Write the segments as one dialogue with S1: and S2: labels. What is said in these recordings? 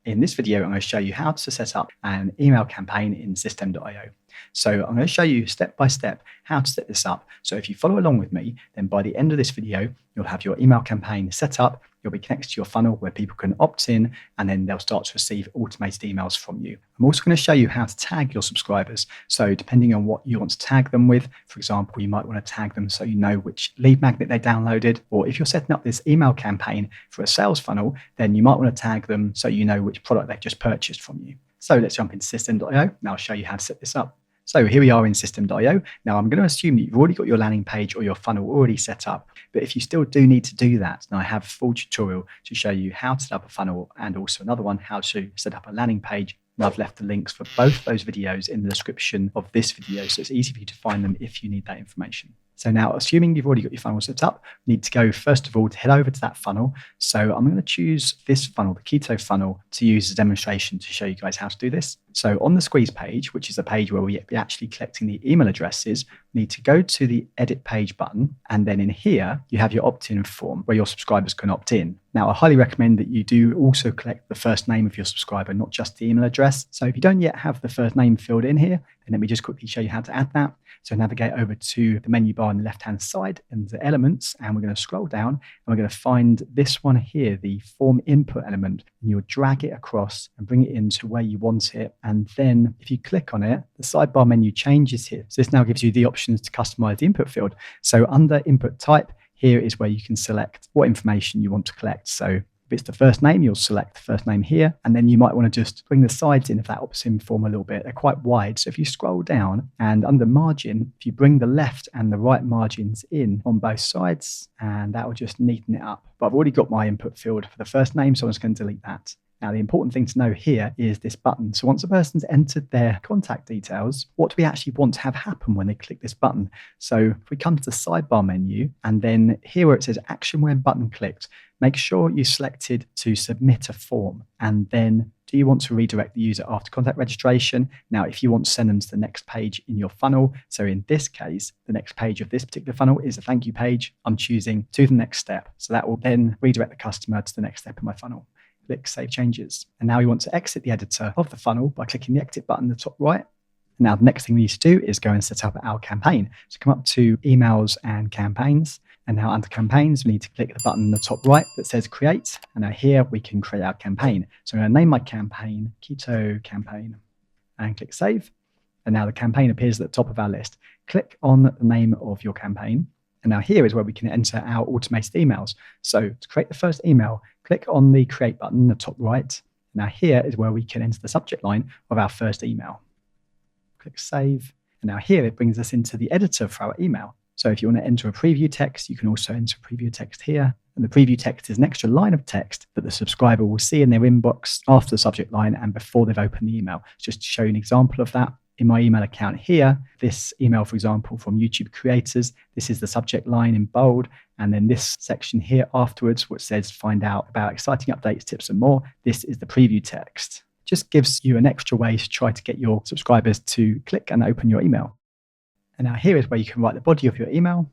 S1: In this video, I'm going to show you how to set up an email campaign in System.io. So I'm going to show you step by step how to set this up. So if you follow along with me, then by the end of this video, you'll have your email campaign set up. You'll be connected to your funnel where people can opt in, and then they'll start to receive automated emails from you. I'm also going to show you how to tag your subscribers. So depending on what you want to tag them with, for example, you might want to tag them so you know which lead magnet they downloaded, or if you're setting up this email campaign for a sales funnel, then you might want to tag them so you know which product they've just purchased from you. So let's jump into System.io and I'll show you how to set this up. So here we are in System.io. Now I'm going to assume that you've already got your landing page or your funnel already set up, but if you still do need to do that, then I have a full tutorial to show you how to set up a funnel and also another one, how to set up a landing page. And I've left the links for both those videos in the description of this video, so it's easy for you to find them if you need that information. So now, assuming you've already got your funnel set up, you need to go, first of all, to head over to that funnel. So I'm going to choose this funnel, the Keto funnel, to use as a demonstration to show you guys how to do this. So on the squeeze page, which is the page where we're actually collecting the email addresses, we need to go to the edit page button. And then in here, you have your opt-in form where your subscribers can opt in. Now, I highly recommend that you do also collect the first name of your subscriber, not just the email address. So if you don't yet have the first name filled in here, then let me just quickly show you how to add that. So navigate over to the menu bar on the left-hand side and the elements, and we're going to scroll down and we're going to find this one here, the form input element, and you'll drag it across and bring it into where you want it. And then if you click on it, the sidebar menu changes here. So this now gives you the options to customize the input field. So under input type, here is where you can select what information you want to collect. So if it's the first name, you'll select the first name here, and then you might want to just bring the sides in of that opt-in form a little bit. They're quite wide. So if you scroll down and under margin, if you bring the left and the right margins in on both sides, and that will just neaten it up. But I've already got my input field for the first name, so I'm just going to delete that. Now, the important thing to know here is this button. So once a person's entered their contact details, what do we actually want to have happen when they click this button? So if we come to the sidebar menu, and then here where it says action when button clicked, make sure you selected to submit a form. And then do you want to redirect the user after contact registration? Now, if you want to send them to the next page in your funnel, so in this case, the next page of this particular funnel is a thank you page, I'm choosing to the next step. So that will then redirect the customer to the next step in my funnel. Click Save Changes. And now we want to exit the editor of the funnel by clicking the exit button in the top right. And now the next thing we need to do is go and set up our campaign. So come up to Emails and Campaigns. And now under Campaigns, we need to click the button in the top right that says Create. And now here we can create our campaign. So I'm going to name my campaign Keto Campaign and click Save. And now the campaign appears at the top of our list. Click on the name of your campaign. And now here is where we can enter our automated emails. So to create the first email, click on the Create button in the top right. Now here is where we can enter the subject line of our first email. Click Save. And now here it brings us into the editor for our email. So if you want to enter a preview text, you can also enter preview text here. And the preview text is an extra line of text that the subscriber will see in their inbox after the subject line and before they've opened the email. Just to show you an example of that. In my email account here, this email, for example, from YouTube creators, this is the subject line in bold. And then this section here afterwards, which says find out about exciting updates, tips and more. This is the preview text. Just gives you an extra way to try to get your subscribers to click and open your email. And now here is where you can write the body of your email.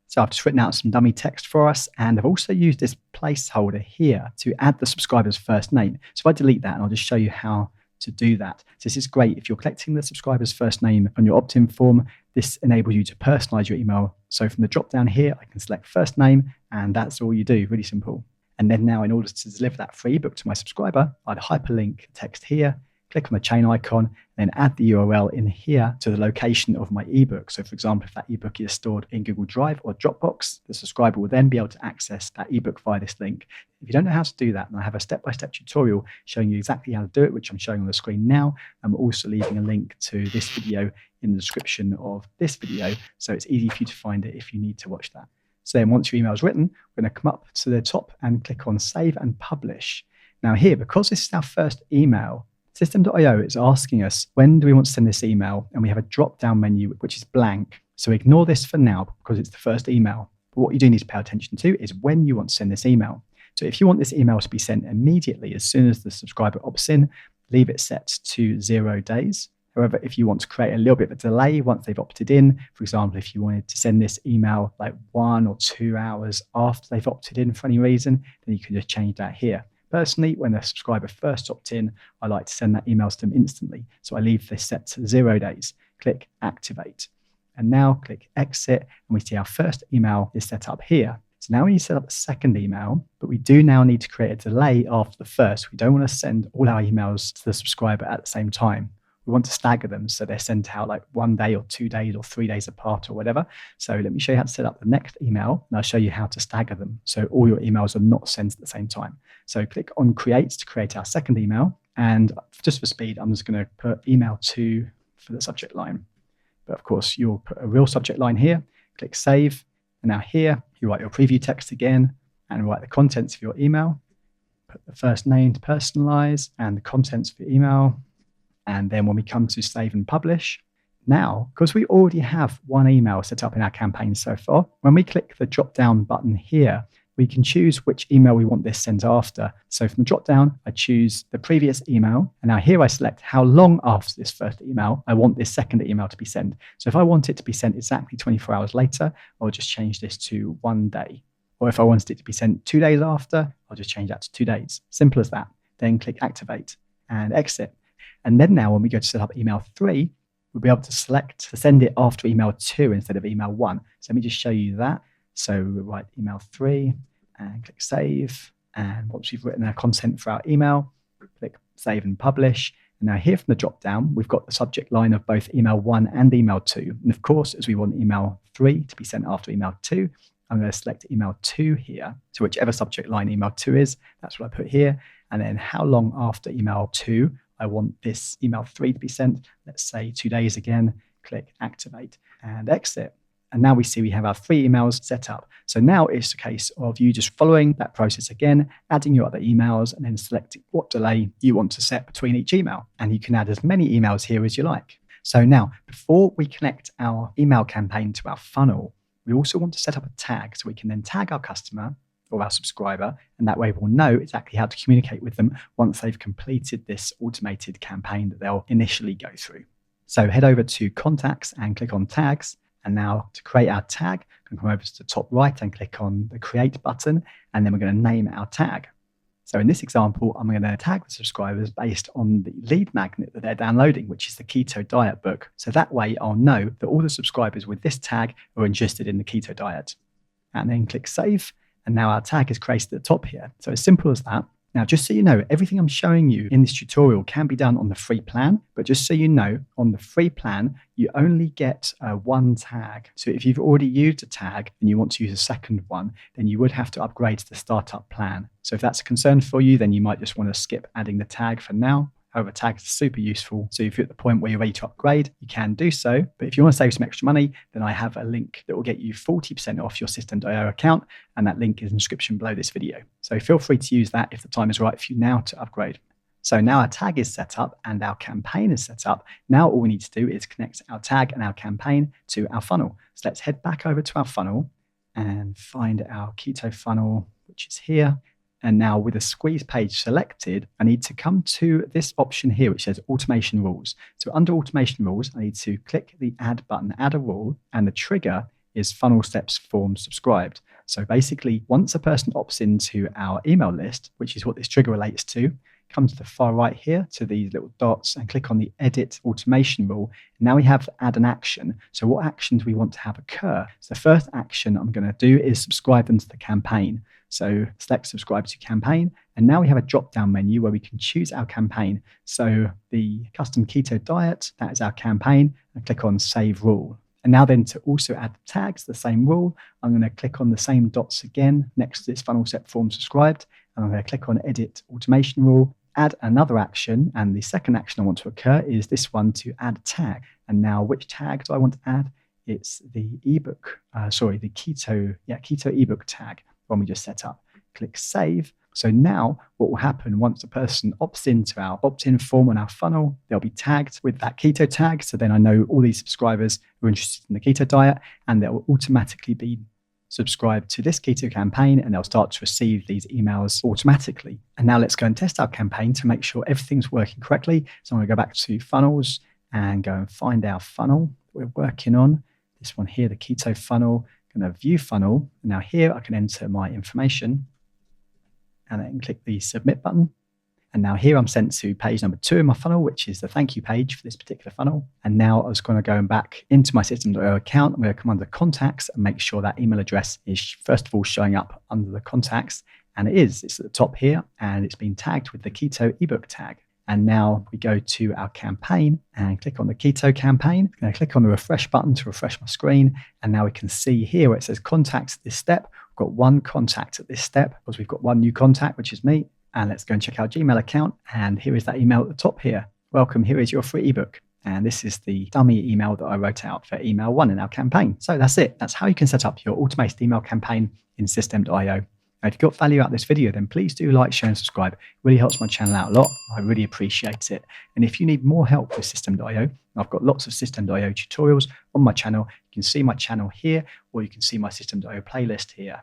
S1: So I've just written out some dummy text for us, and I've also used this placeholder here to add the subscriber's first name. So if I delete that, and I'll just show you how to do that. So this is great. If you're collecting the subscriber's first name on your opt-in form, this enables you to personalize your email. So from the drop down here, I can select first name, and that's all you do. Really simple. And then now, in order to deliver that free ebook to my subscriber, I'd hyperlink text here, click on the chain icon, and then add the URL in here to the location of my ebook. So for example, if that ebook is stored in Google Drive or Dropbox, the subscriber will then be able to access that ebook via this link. If you don't know how to do that, then I have a step-by-step tutorial showing you exactly how to do it, which I'm showing on the screen now. I'm also leaving a link to this video in the description of this video, so it's easy for you to find it if you need to watch that. So then once your email is written, we're going to come up to the top and click on Save and Publish. Now here, because this is our first email, System.io is asking us, when do we want to send this email? And we have a drop-down menu, which is blank. So ignore this for now because it's the first email. But what you do need to pay attention to is when you want to send this email. So if you want this email to be sent immediately as soon as the subscriber opts in, leave it set to 0 days. However, if you want to create a little bit of a delay once they've opted in, for example, if you wanted to send this email like 1 or 2 hours after they've opted in for any reason, then you can just change that here. Personally, when a subscriber first opt in, I like to send that email to them instantly. So I leave this set to 0 days. Click activate. And now click exit, and we see our first email is set up here. So now we need to set up a second email, but we do now need to create a delay after the first. We don't want to send all our emails to the subscriber at the same time. We want to stagger them so they're sent out like 1 day or 2 days or 3 days apart or whatever. So let me show you how to set up the next email, and I'll show you how to stagger them so all your emails are not sent at the same time. So click on create to create our second email. And just for speed, I'm just going to put email 2 for the subject line. But of course, you'll put a real subject line here, click save. And now here, you write your preview text again and write the contents of your email. Put the first name to personalize and the contents for your email. And then when we come to save and publish, now, because we already have one email set up in our campaign so far, when we click the drop down button here, we can choose which email we want this sent after. So from the drop down, I choose the previous email. And now here I select how long after this first email I want this second email to be sent. So if I want it to be sent exactly 24 hours later, I'll just change this to 1 day. Or if I wanted it to be sent 2 days after, I'll just change that to 2 days. Simple as that. Then click activate and exit. And then now when we go to set up email 3, we'll be able to select to send it after email 2 instead of email 1. So let me just show you that. So we'll write email 3 and click save. And once we've written our content for our email, click save and publish. And now here from the drop down, we've got the subject line of both email 1 and email 2. And of course, as we want email 3 to be sent after email 2, I'm going to select email 2 here. So whichever subject line email 2 is, that's what I put here. And then how long after email 2 I want this email 3 to be sent. Let's say 2 days again, click activate and exit. And now we see we have our 3 emails set up. So now it's a case of you just following that process again, adding your other emails, and then selecting what delay you want to set between each email. And you can add as many emails here as you like. So now, before we connect our email campaign to our funnel, we also want to set up a tag so we can then tag our customer or our subscriber, and that way we'll know exactly how to communicate with them once they've completed this automated campaign that they'll initially go through. So head over to contacts and click on tags. And now to create our tag, we can come over to the top right and click on the create button, and then we're going to name our tag. So in this example, I'm going to tag the subscribers based on the lead magnet that they're downloading, which is the Keto Diet book. So that way I'll know that all the subscribers with this tag are interested in the keto diet. And then click save. And now our tag is created at the top here. So as simple as that. Now, just so you know, everything I'm showing you in this tutorial can be done on the free plan, but just so you know, on the free plan, you only get one tag. So if you've already used a tag and you want to use a second one, then you would have to upgrade to the startup plan. So if that's a concern for you, then you might just want to skip adding the tag for now. However, tags are super useful. So if you're at the point where you're ready to upgrade, you can do so. But if you want to save some extra money, then I have a link that will get you 40% off your System.io account. And that link is in the description below this video. So feel free to use that if the time is right for you now to upgrade. So now our tag is set up and our campaign is set up. Now all we need to do is connect our tag and our campaign to our funnel. So let's head back over to our funnel and find our keto funnel, which is here. And now with a squeeze page selected, I need to come to this option here, which says automation rules. So under automation rules, I need to click the add button, add a rule, and the trigger is funnel steps form subscribed. So basically, once a person opts into our email list, which is what this trigger relates to, come to the far right here to these little dots and click on the edit automation rule. Now we have add an action. So what action do we want to have occur? So the first action I'm going to do is subscribe them to the campaign. So select subscribe to campaign. And now we have a drop down menu where we can choose our campaign. So the custom keto diet, that is our campaign, and click on save rule. And now then to also add the tags, the same rule, I'm going to click on the same dots again next to this funnel set form subscribed. And I'm going to click on edit automation rule, add another action. And the second action I want to occur is this one to add a tag. And now which tag do I want to add? It's the ebook, the keto ebook tag, one we just set up. Click save. So now what will happen once a person opts into our opt-in form on our funnel, they'll be tagged with that keto tag. So then I know all these subscribers who are interested in the keto diet, and they'll automatically be subscribed to this keto campaign, and they'll start to receive these emails automatically. And now let's go and test our campaign to make sure everything's working correctly. So I'm going to go back to funnels and go and find our funnel we're working on. This one here, the keto funnel. I'm going to view funnel. And now here I can enter my information. and then click the submit button. And now here I'm sent to page number 2 in my funnel, which is the thank you page for this particular funnel. And now I was going to go back into my System.io account. I'm going to come under contacts and make sure that email address is first of all showing up under the contacts. And it is. It's at the top here, and it's been tagged with the Keto ebook tag. And now we go to our campaign and click on the Keto campaign. I'm going to click on the refresh button to refresh my screen. And now we can see here where it says contacts at this step. We've got one contact at this step because we've got one new contact, which is me. And let's go and check our Gmail account. And here is that email at the top here. Welcome, here is your free ebook. And this is the dummy email that I wrote out for email 1 in our campaign. So that's it. That's how you can set up your automated email campaign in System.io. Now, if you got value out of this video, then please do like, share, and subscribe. It really helps my channel out a lot. I really appreciate it. And if you need more help with System.io, I've got lots of System.io tutorials on my channel. You can see my channel here, or you can see my System.io playlist here.